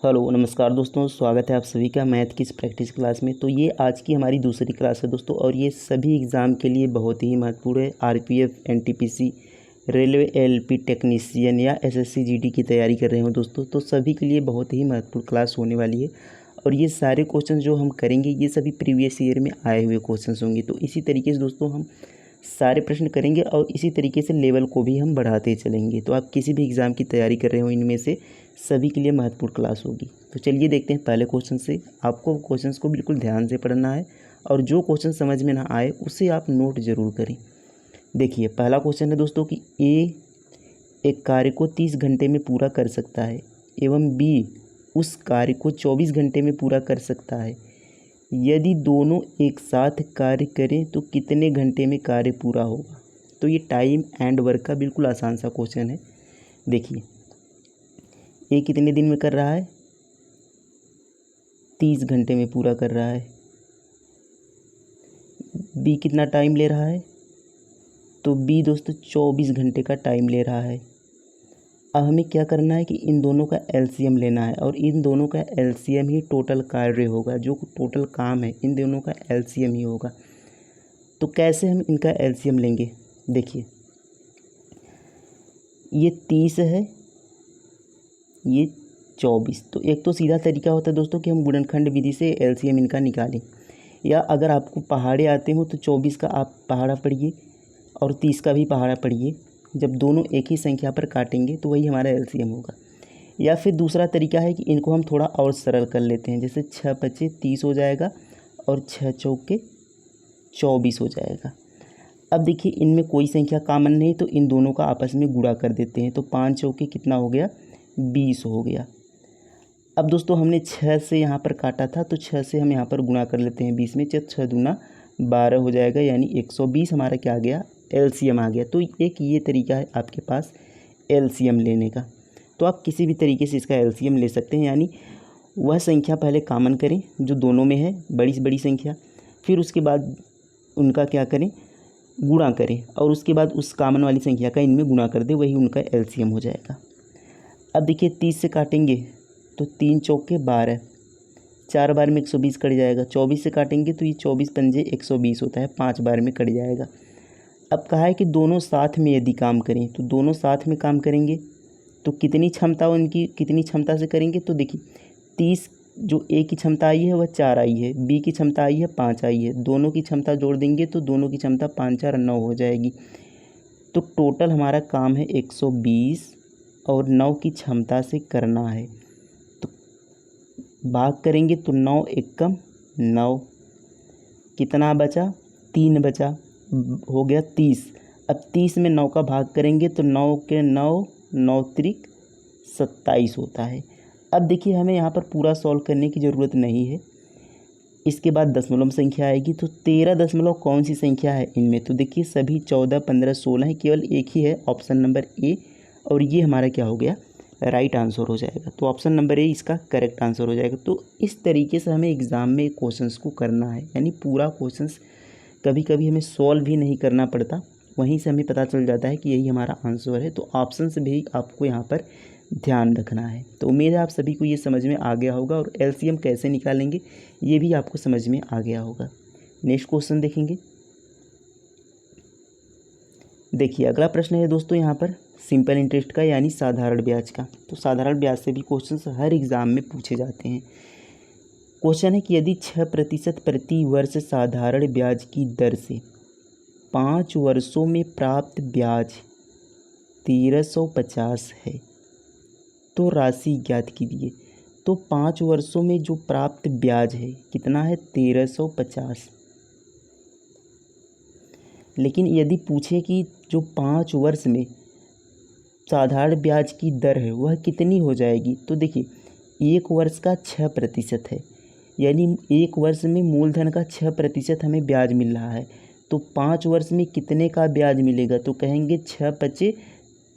Hello नमस्कार दोस्तों, स्वागत है आप सभी का मैथ की इस प्रैक्टिस क्लास में। तो ये आज की हमारी दूसरी क्लास है दोस्तों, और ये सभी एग्ज़ाम के लिए बहुत ही महत्वपूर्ण है। RPF, NTPC, railway, LP technician या एसएससी जीडी की तैयारी कर रहे हो दोस्तों, तो सभी के लिए बहुत ही महत्वपूर्ण क्लास होने वाली है। और ये सारे क्वेश्चन जो हम करेंगे ये सभी प्रीवियस ईयर में आए हुए क्वेश्चन होंगे। तो इसी तरीके से दोस्तों हम सारे प्रश्न करेंगे और इसी तरीके से लेवल को भी हम बढ़ाते चलेंगे। तो आप किसी भी एग्ज़ाम की तैयारी कर रहे हो, इनमें से सभी के लिए महत्वपूर्ण क्लास होगी। तो चलिए देखते हैं पहले क्वेश्चन से। आपको क्वेश्चंस को बिल्कुल ध्यान से पढ़ना है और जो क्वेश्चन समझ में ना आए उसे आप नोट ज़रूर करें। देखिए पहला क्वेश्चन है दोस्तों कि ए एक कार्य को 30 घंटे में पूरा कर सकता है एवं बी उस कार्य को 24 घंटे में पूरा कर सकता है। यदि दोनों एक साथ कार्य करें तो कितने घंटे में कार्य पूरा होगा। तो ये टाइम एंड वर्क का बिल्कुल आसान सा क्वेश्चन है। देखिए ए कितने दिन में कर रहा है, 30 घंटे में पूरा कर रहा है। बी कितना टाइम ले रहा है, तो बी दोस्तों 24 घंटे का टाइम ले रहा है। अब हमें क्या करना है कि इन दोनों का एलसीएम लेना है, और इन दोनों का एलसीएम ही टोटल कार्य होगा। जो टोटल काम है इन दोनों का एलसीएम ही होगा। तो कैसे हम इनका एलसीएम लेंगे, देखिए ये 30 है, ये 24। तो एक तो सीधा तरीका होता है दोस्तों कि हम गुणनखंड विधि से एलसीएम इनका निकालें, या अगर आपको पहाड़े आते हो तो 24 का आप पहाड़ा पढ़िए और 30 का भी पहाड़ा पढ़िए। जब दोनों एक ही संख्या पर काटेंगे तो वही हमारा एलसीएम होगा। या फिर दूसरा तरीका है कि इनको हम थोड़ा और सरल कर लेते हैं, जैसे 6 पचे 30 हो जाएगा और 6 चौके 24 हो जाएगा। अब देखिए इनमें कोई संख्या कॉमन नहीं, तो इन दोनों का आपस में गुणा कर देते हैं। तो 5 चौके कितना हो गया, 20 हो गया। अब दोस्तों हमने 6 से यहाँ पर काटा था, तो 6 से हम यहाँ पर गुणा कर लेते हैं 20 में। 6 दूना 12 हो जाएगा, यानी 120 हमारा क्या आ गया, एलसीएम आ गया। तो एक ये तरीका है आपके पास एलसीएम लेने का। तो आप किसी भी तरीके से इसका एलसीएम ले सकते हैं, यानी वह संख्या पहले कॉमन करें जो दोनों में है, बड़ी से बड़ी संख्या, फिर उसके बाद उनका क्या करें, गुणा करें, और उसके बाद उस कॉमन वाली संख्या का इनमें गुणा कर दे, वही उनका एलसीएम हो जाएगा। अब देखिए 30 से काटेंगे तो 3 चौके 12, 4 बार में 120 कट जाएगा। 24 से काटेंगे तो ये 24 पंजे 120 होता है, 5 बार में कट जाएगा। अब कहा है कि दोनों साथ में यदि काम करें, तो दोनों साथ में काम करेंगे तो कितनी क्षमता, उनकी कितनी क्षमता से करेंगे। तो देखिए 30 जो ए की क्षमता आई है वह 4 आई है, बी की क्षमता आई है 5 आई है, दोनों की क्षमता जोड़ देंगे तो दोनों की क्षमता 5 4 9 हो जाएगी। तो टोटल हमारा काम है 120 और 9 की क्षमता से करना है। तो भाग करेंगे तो 9 एकम 9, कितना बचा, 3 बचा, हो गया 30। अब 30 में 9 का भाग करेंगे तो 9 के 9, 9 त्रिक 27 होता है। अब देखिए हमें यहाँ पर पूरा सॉल्व करने की ज़रूरत नहीं है, इसके बाद दशमलव संख्या आएगी। तो 13 दशमलव कौन सी संख्या है इनमें, तो देखिए सभी 14 15 16 है, केवल एक ही है ऑप्शन नंबर ए, और ये हमारा क्या हो गया, राइट आंसर हो जाएगा। तो ऑप्शन नंबर ए इसका करेक्ट आंसर हो जाएगा। तो इस तरीके से हमें एग्ज़ाम में क्वेश्चंस को करना है, यानी पूरा क्वेश्चंस कभी कभी हमें सॉल्व भी नहीं करना पड़ता, वहीं से हमें पता चल जाता है कि यही हमारा आंसर है। तो ऑप्शन से भी आपको यहाँ पर ध्यान रखना है। तो उम्मीद है आप सभी को ये समझ में आ गया होगा, और एलसीएम कैसे निकालेंगे ये भी आपको समझ में आ गया होगा। नेक्स्ट क्वेश्चन देखेंगे। देखिए अगला प्रश्न है दोस्तों यहाँ पर सिंपल इंटरेस्ट का, यानी साधारण ब्याज का। तो साधारण ब्याज से भी क्वेश्चंस हर एग्ज़ाम में पूछे जाते हैं। क्वेश्चन है कि यदि 6% प्रति वर्ष साधारण ब्याज की दर से 5 वर्षों में प्राप्त ब्याज 1350 है तो राशि ज्ञात कीजिए। तो 5 वर्षों में जो प्राप्त ब्याज है कितना है, 1350। लेकिन यदि पूछे कि जो 5 वर्ष में साधारण ब्याज की दर है वह कितनी हो जाएगी, तो देखिए 1 वर्ष का 6% है, यानी 1 वर्ष में मूलधन का 6% हमें ब्याज मिल रहा है। तो 5 वर्ष में कितने का ब्याज मिलेगा, तो कहेंगे 6 पचे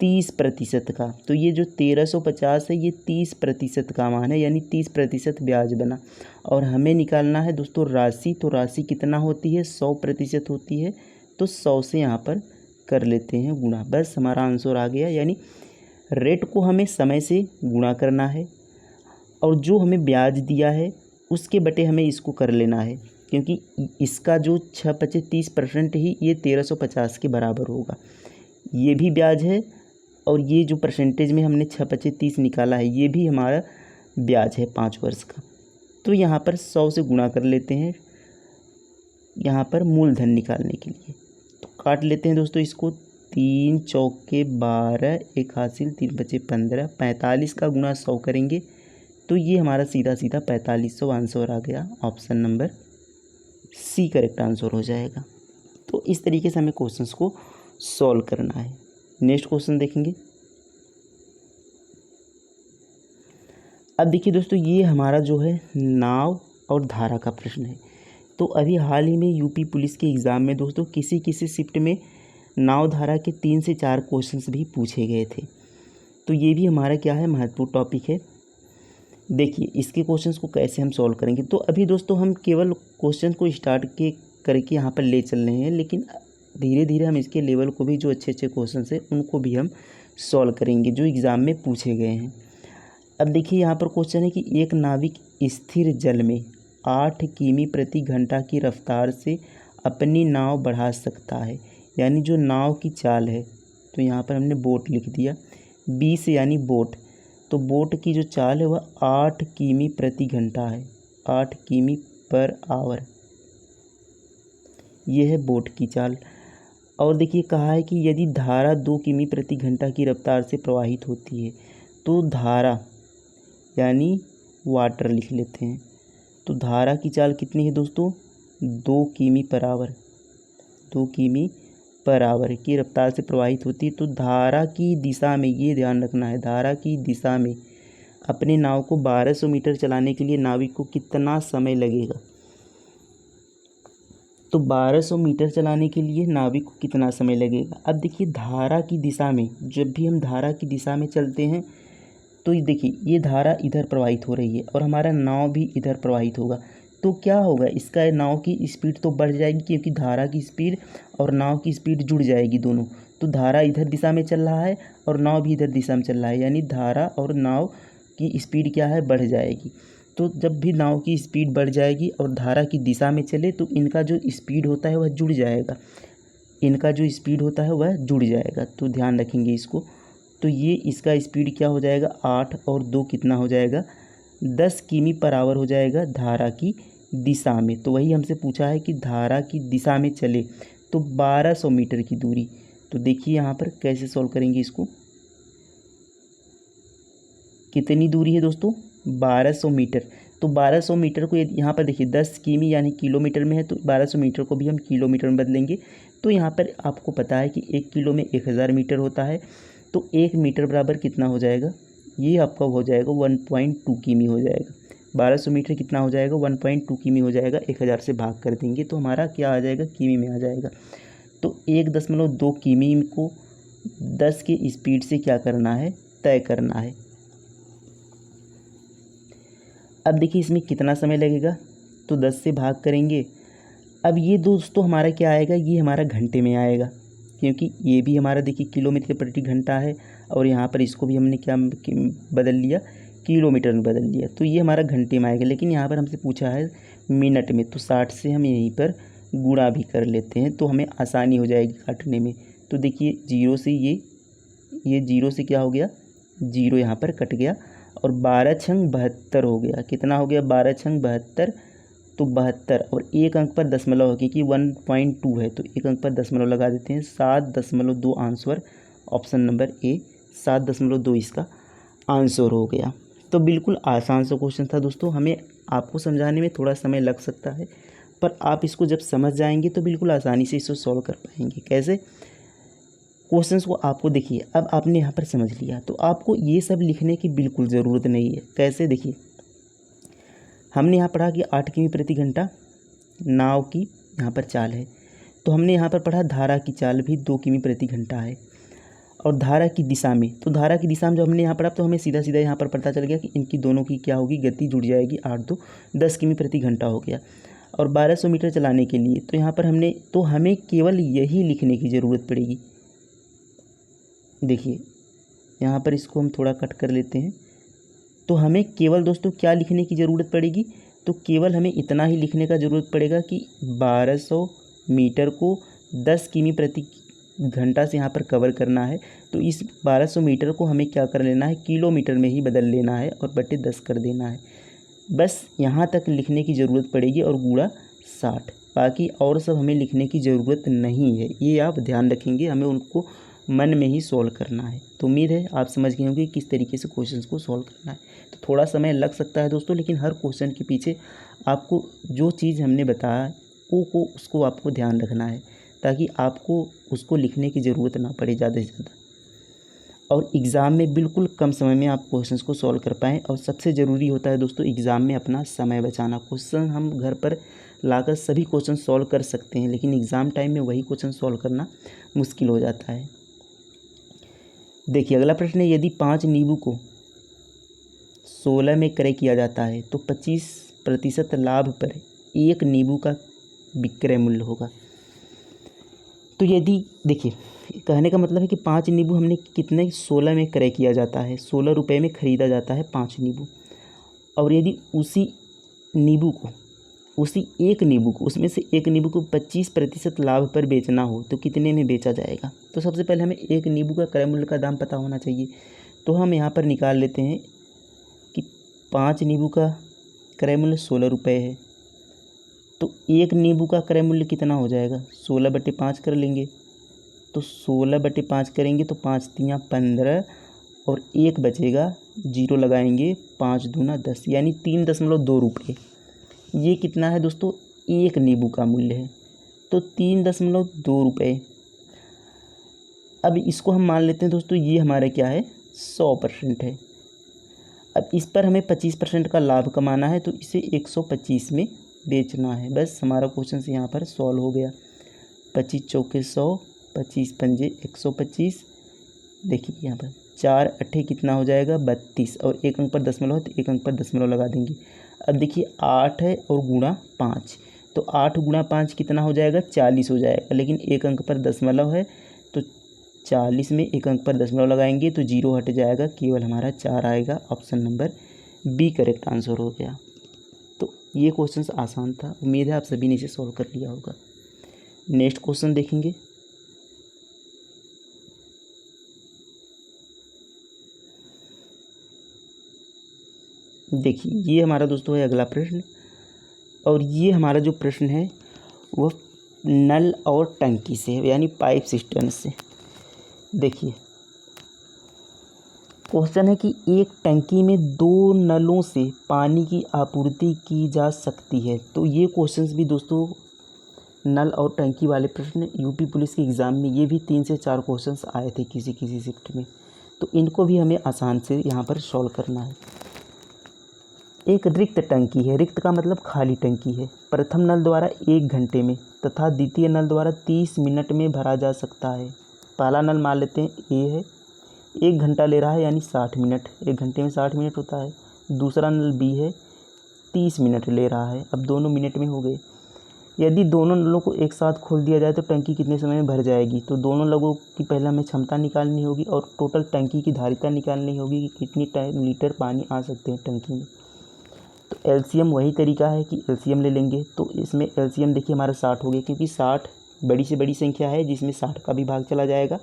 30% का। तो ये जो 1350 है ये 30% का मान है, यानी 30% ब्याज बना। और हमें निकालना है दोस्तों राशि, तो राशि कितना होती है, 100% होती है। तो 100 से यहाँ पर कर लेते हैं गुणा, बस हमारा आंसर आ गया। यानी रेट को हमें समय से गुणा करना है और जो हमें ब्याज दिया है उसके बटे हमें इसको कर लेना है, क्योंकि इसका जो 6-25-30% ही ये 1350 के बराबर होगा। ये भी ब्याज है और ये जो परसेंटेज में हमने 6-25-30 निकाला है ये भी हमारा ब्याज है 5 वर्ष का। तो यहाँ पर 100 से गुणा कर लेते हैं यहाँ पर मूलधन निकालने के लिए। तो काट लेते हैं दोस्तों इसको, 3 चौके 12, 1 हासिल 3 बचे 15, 45 का गुणा 100 करेंगे तो ये हमारा सीधा सीधा 4500 आंसर आ गया। Option number C correct answer हो जाएगा। तो इस तरीके से हमें क्वेश्चंस को सॉल्व करना है। नेक्स्ट क्वेश्चन देखेंगे। अब देखिए दोस्तों, ये हमारा जो है नाव और धारा का प्रश्न है। तो अभी हाल ही में यूपी पुलिस के एग्ज़ाम में दोस्तों किसी किसी शिफ्ट में नाव धारा के 3 से 4 क्वेश्चंस भी पूछे गए थे। तो ये भी हमारा क्या है, महत्वपूर्ण टॉपिक है। देखिए इसके क्वेश्चंस को कैसे हम सॉल्व करेंगे। तो अभी दोस्तों हम केवल क्वेश्चन को स्टार्ट करके यहाँ पर ले चल रहे हैं, लेकिन धीरे धीरे हम इसके लेवल को भी, जो अच्छे अच्छे क्वेश्चन हैं उनको भी हम सॉल्व करेंगे जो एग्ज़ाम में पूछे गए हैं। अब देखिए यहाँ पर क्वेश्चन है कि एक नाविक स्थिर जल में 8 किमी प्रति घंटा की रफ्तार से अपनी नाव बढ़ा सकता है, यानी जो नाव की चाल है, तो यहाँ पर हमने बोट लिख दिया, बी से यानी बोट, तो बोट की जो चाल है वह 8 किमी प्रति घंटा है, 8 किमी पर आवर, ये है बोट की चाल। और देखिए कहा है कि यदि धारा 2 किमी प्रति घंटा की रफ्तार से प्रवाहित होती है, तो धारा यानी वाटर लिख लेते हैं, तो धारा की चाल कितनी है दोस्तों, 2 किमी पर आवर, 2 किमी पर आवर की रफ्तार से प्रवाहित होती है। तो धारा की दिशा में, ये ध्यान रखना है, धारा की दिशा में अपने नाव को 1200 मीटर चलाने के लिए नाविक को कितना समय लगेगा। तो 1200 मीटर चलाने के लिए नाविक को कितना समय लगेगा। अब देखिए धारा की दिशा में, जब भी हम धारा की दिशा में चलते हैं तो ये देखिए ये धारा इधर प्रवाहित हो रही है और हमारा नाव भी इधर प्रवाहित होगा, तो क्या होगा, इसका नाव की स्पीड तो बढ़ जाएगी, क्योंकि धारा की स्पीड और नाव की स्पीड जुड़ जाएगी दोनों। तो धारा इधर दिशा में चल रहा है और नाव भी इधर दिशा में चल रहा है, यानी धारा और नाव की स्पीड क्या है, बढ़ जाएगी। तो जब भी नाव की स्पीड बढ़ जाएगी और धारा की दिशा में चले तो इनका जो स्पीड होता है वह जुड़ जाएगा, इनका जो स्पीड होता है वह जुड़ जाएगा। तो ध्यान रखेंगे इसको। तो ये इसका स्पीड क्या हो जाएगा, 8 और 2 कितना हो जाएगा, 10 किमी पर आवर हो जाएगा धारा की दिशा में। तो वही हमसे पूछा है कि धारा की दिशा में चले तो 1200 मीटर की दूरी। तो देखिए यहाँ पर कैसे सॉल्व करेंगे इसको, कितनी दूरी है दोस्तों, 1200 मीटर। तो 1200 मीटर को यहाँ पर देखिए 10 किमी यानी किलोमीटर में है, तो 1200 मीटर को भी हम किलोमीटर में बदलेंगे। तो यहाँ पर आपको पता है कि 1 किलो में 1000 मीटर होता है, तो 1 मीटर बराबर कितना हो जाएगा, ये आपका हो जाएगा 1.2 किमी हो जाएगा। 1200 मीटर कितना हो जाएगा, 1.2 किमी हो जाएगा, 1000 से भाग कर देंगे तो हमारा क्या आ जाएगा, किमी में आ जाएगा। तो 1.2 किमी को 10 की स्पीड से क्या करना है, तय करना है। अब देखिए इसमें कितना समय लगेगा, तो 10 से भाग करेंगे। अब ये दोस्तों हमारा क्या आएगा, ये हमारा घंटे में आएगा, क्योंकि ये भी हमारा देखिए किलोमीटर प्रति घंटा है और यहाँ पर इसको भी हमने क्या बदल लिया, किलोमीटर में बदल लिया, तो ये हमारा घंटे में आएगा। लेकिन यहाँ पर हमसे पूछा है मिनट में, तो 60 से हम यहीं पर गुणा भी कर लेते हैं तो हमें आसानी हो जाएगी काटने में। तो देखिए 0 से ये 0 से क्या हो गया, 0 यहाँ पर कट गया और 12 छंग 72 हो गया। कितना हो गया, 12 छंग 72, तो 72 और एक अंक पर दशमलव हो, क्योंकि 1.2 है तो एक अंक पर दशमलव लगा देते हैं, 7.2 आंसर, ऑप्शन नंबर ए 7.2 इसका आंसर हो गया। तो बिल्कुल आसान सा क्वेश्चन था दोस्तों, हमें आपको समझाने में थोड़ा समय लग सकता है, पर आप इसको जब समझ जाएंगे तो बिल्कुल आसानी से इसको सॉल्व कर पाएंगे। कैसे, क्वेश्चंस को आपको देखिए, अब आपने यहाँ पर समझ लिया तो आपको ये सब लिखने की बिल्कुल ज़रूरत नहीं है। कैसे, देखिए हमने यहाँ पढ़ा कि 8 किमी प्रति घंटा नाव की यहाँ पर चाल है, तो हमने यहाँ पर पढ़ा धारा की चाल भी 2 किमी प्रति घंटा है। और धारा की दिशा में, तो धारा की दिशा में जब हमने यहाँ पढ़ा तो हमें सीधा सीधा यहाँ पर पता चल गया कि इनकी दोनों की क्या होगी, गति जुड़ जाएगी, 8 2 10 किमी प्रति घंटा हो गया। और 1200 मीटर चलाने के लिए तो यहाँ पर हमें केवल यही लिखने की ज़रूरत पड़ेगी। देखिए यहाँ पर इसको हम थोड़ा कट कर लेते हैं, तो हमें केवल दोस्तों क्या लिखने की ज़रूरत पड़ेगी, तो केवल हमें इतना ही लिखने का ज़रूरत पड़ेगा कि 1200 मीटर को 10 किमी प्रति घंटा से यहाँ पर कवर करना है। तो इस 1200 मीटर को हमें क्या कर लेना है, किलोमीटर में ही बदल लेना है और बटे 10 कर देना है। बस यहाँ तक लिखने की ज़रूरत पड़ेगी और गुणा 60, बाकी और सब हमें लिखने की ज़रूरत नहीं है। ये आप ध्यान रखेंगे, हमें उनको मन में ही सॉल्व करना है। तो उम्मीद है आप समझ गए होंगे किस तरीके से क्वेश्चंस को सॉल्व करना है। तो थोड़ा समय लग सकता है दोस्तों, लेकिन हर क्वेश्चन के पीछे आपको जो चीज़ हमने बताया उसको आपको ध्यान रखना है, ताकि आपको उसको लिखने की ज़रूरत ना पड़े ज़्यादा से ज़्यादा, और एग्ज़ाम में बिल्कुल कम समय में आप क्वेश्चंस को सॉल्व कर पाएँ। और सबसे ज़रूरी होता है दोस्तों एग्ज़ाम में अपना समय बचाना। क्वेश्चन हम घर पर लाकर सभी क्वेश्चन सॉल्व कर सकते हैं, लेकिन एग्ज़ाम टाइम में वही क्वेश्चन सॉल्व करना मुश्किल हो जाता है। देखिए अगला प्रश्न है, यदि 5 नींबू को 16 में क्रय किया जाता है तो 25% लाभ पर 1 नींबू का विक्रय मूल्य होगा। तो यदि देखिए कहने का मतलब है कि 5 नींबू हमने कितने 16 में क्रय किया जाता है, 16 रुपये में ख़रीदा जाता है 5 नींबू, और यदि उसी एक नींबू को उसमें से एक नींबू को 25% लाभ पर बेचना हो तो कितने में बेचा जाएगा। तो सबसे पहले हमें एक नींबू का क्रय मूल्य का दाम पता होना चाहिए। तो हम यहाँ पर निकाल लेते हैं कि 5 नींबू का क्रय मूल्य 16 रुपये है, तो एक नींबू का क्रय मूल्य कितना हो जाएगा, 16/5 कर लेंगे। तो 16/5 करेंगे तो 5 तियाँ 15 और 1 बचेगा, 0 लगाएंगे, 5 दूना 10, यानी 3.2 रुपये। ये कितना है दोस्तों, एक नींबू का मूल्य है, तो 3.2 रुपये। अब इसको हम मान लेते हैं दोस्तों ये हमारा क्या है, 100% है। अब इस पर हमें 25% का लाभ कमाना है, तो इसे 125 में बेचना है। बस हमारा क्वेश्चन यहाँ पर सॉल्व हो गया। 25 चौके 100, 25 पंजे 125। देखिए यहाँ पर 4 अट्ठे कितना हो जाएगा 32, और एक अंक पर दशमलव है तो एक अंक पर दशमलव लगा देंगे। अब देखिए 8 है और गुणा 5, तो 8 गुणा 5 कितना हो जाएगा, 40 हो जाएगा, लेकिन एक अंक पर दशमलव है तो 40 में एक अंक पर दशमलव लगाएंगे तो 0 हट जाएगा, केवल हमारा 4 आएगा। Option number B correct answer हो गया। तो ये क्वेश्चन आसान था, उम्मीद है आप सभी ने इसे सॉल्व कर लिया होगा। नेक्स्ट क्वेश्चन देखेंगे। देखिए ये हमारा दोस्तों है अगला प्रश्न, और ये हमारा जो प्रश्न है वो नल और टंकी से है, यानी पाइप सिस्टम से। देखिए क्वेश्चन है कि एक टंकी में 2 नलों से पानी की आपूर्ति की जा सकती है। तो ये क्वेश्चंस भी दोस्तों नल और टंकी वाले प्रश्न यूपी पुलिस के एग्ज़ाम में ये भी 3 से 4 क्वेश्चंस आए थे किसी शिफ्ट में, तो इनको भी हमें आसान से यहाँ पर सॉल्व करना है। एक रिक्त टंकी है, रिक्त का मतलब खाली टंकी है, प्रथम नल द्वारा 1 घंटे में तथा द्वितीय नल द्वारा 30 मिनट में भरा जा सकता है। पहला नल मान लेते हैं ए है, 1 घंटा ले रहा है यानी 60 मिनट, 1 घंटे में 60 मिनट होता है। दूसरा नल बी है, 30 मिनट ले रहा है, अब दोनों मिनट में हो गए। यदि दोनों नलों को एक साथ खोल दिया जाए तो टंकी कितने समय में भर जाएगी। तो दोनों नलों की पहले हमें क्षमता निकालनी होगी और टोटल टंकी की धारिता निकालनी होगी कि कितनी लीटर पानी आ सकते हैं टंकी में। तो एलसीएम वही तरीका है कि एलसीएम ले लेंगे। तो इसमें एलसीएम देखिए हमारा 60 हो गया, क्योंकि 60 बड़ी से बड़ी संख्या है जिसमें 60 का भी भाग चला जाएगा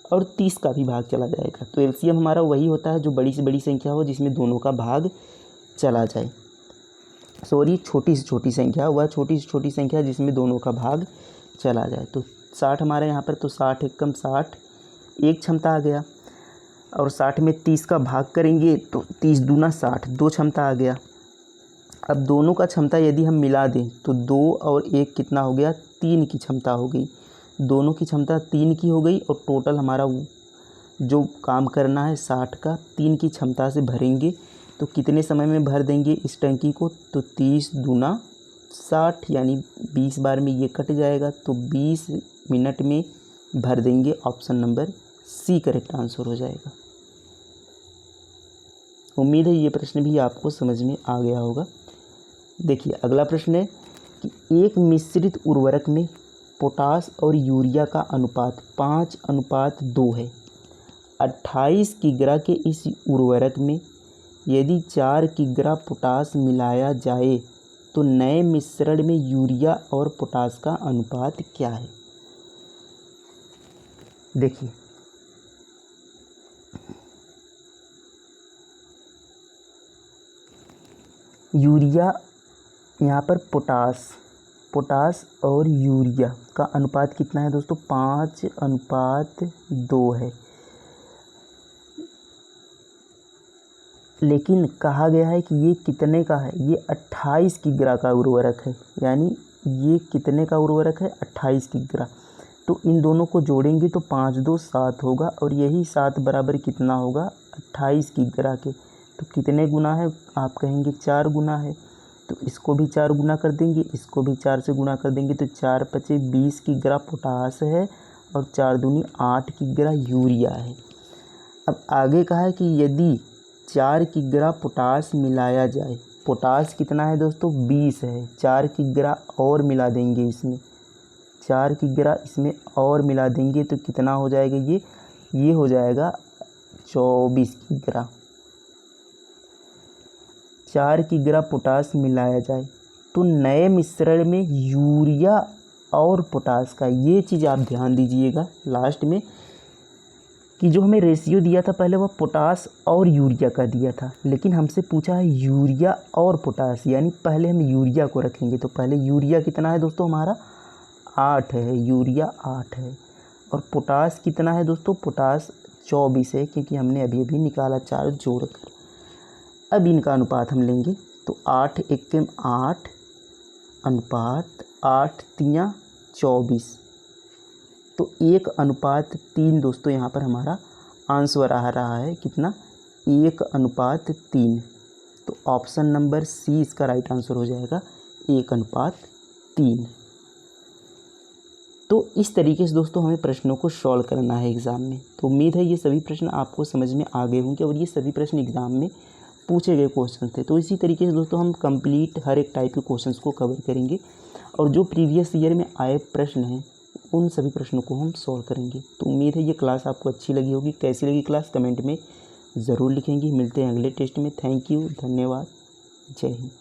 और 30 का भी भाग चला जाएगा। तो एलसीएम हमारा वही होता है जो बड़ी से बड़ी संख्या हो जिसमें दोनों का भाग चला जाए। सॉरी, छोटी से छोटी संख्या, वह छोटी से छोटी संख्या जिसमें दोनों का भाग चला जाए। तो 60 हमारे यहाँ पर, तो 60 एकम 60, एक क्षमता आ गया, और 60 में 30 का भाग करेंगे तो 30 दूना 60, 2 क्षमता आ गया। अब दोनों का क्षमता यदि हम मिला दें तो 2 और 1 कितना हो गया, 3 की क्षमता हो गई। दोनों की क्षमता 3 की हो गई, और टोटल हमारा जो काम करना है 60 का 3 की क्षमता से भरेंगे। तो कितने समय में भर देंगे इस टंकी को, तो 30 दूना 60, यानी 20 बार में ये कट जाएगा, तो 20 मिनट में भर देंगे। Option number C correct answer हो जाएगा। उम्मीद है ये प्रश्न भी आपको समझ में आ गया होगा। देखिए अगला प्रश्न है कि एक मिश्रित उर्वरक में पोटास और यूरिया का अनुपात 5:2 है। 28 किग्रा के इस उर्वरक में यदि 4 किग्रा पोटास मिलाया जाए तो नए मिश्रण में यूरिया और पोटास का अनुपात क्या है। देखिए यूरिया, यहाँ पर पोटास और यूरिया का अनुपात कितना है दोस्तों, 5:2 है। लेकिन कहा गया है कि ये कितने का है, ये 28 किग्रा का उर्वरक है। यानी ये कितने का उर्वरक है, 28 किग्रा। तो इन दोनों को जोड़ेंगे तो 5×2 7 होगा, और यही 7 बराबर कितना होगा, 28 किग्रा के। तो कितने गुना है, आप कहेंगे 4 गुना है। तो इसको भी 4 गुना कर देंगे, इसको भी 4 से गुना कर देंगे, तो 4×5 20 किग्रा पोटास है और 4×2 8 किग्रा यूरिया है। अब आगे कहा है कि यदि 4 किग्रा पोटास मिलाया जाए, पोटास कितना है दोस्तों, 20 है। 4 किग्रा और मिला देंगे इसमें, 4 किग्रा इसमें और मिला देंगे तो कितना हो जाएगा, ये हो जाएगा 24 किग्रा। 4 किग्रा पोटास मिलाया जाए तो नए मिश्रण में यूरिया और पोटास का, ये चीज़ आप ध्यान दीजिएगा लास्ट में, कि जो हमें रेशियो दिया था पहले वह पोटास और यूरिया का दिया था, लेकिन हमसे पूछा है यूरिया और पोटास, यानी पहले हम यूरिया को रखेंगे। तो पहले यूरिया कितना है दोस्तों, हमारा 8 है, यूरिया 8 है। और पोटास कितना है दोस्तों, पोटास 24 है, क्योंकि हमने अभी अभी निकाला 4 जोड़कर। अब इनका अनुपात हम लेंगे तो 8×1 8 अनुपात 8×3 24, तो 1:3 दोस्तों यहाँ पर हमारा आंसर आ रहा है, कितना, 1:3। तो ऑप्शन नंबर सी इसका राइट आंसर हो जाएगा, 1:3। तो इस तरीके से दोस्तों हमें प्रश्नों को सॉल्व करना है एग्ज़ाम में। तो उम्मीद है ये सभी प्रश्न आपको समझ में आ गए होंगे, और ये सभी प्रश्न एग्ज़ाम में पूछे गए क्वेश्चन थे। तो इसी तरीके से दोस्तों हम कंप्लीट हर एक टाइप के क्वेश्चंस को कवर करेंगे, और जो प्रीवियस ईयर में आए प्रश्न हैं उन सभी प्रश्नों को हम सॉल्व करेंगे। तो उम्मीद है ये क्लास आपको अच्छी लगी होगी। कैसी लगी क्लास कमेंट में ज़रूर लिखेंगे। मिलते हैं अगले टेस्ट में। थैंक यू, धन्यवाद, जय हिंद।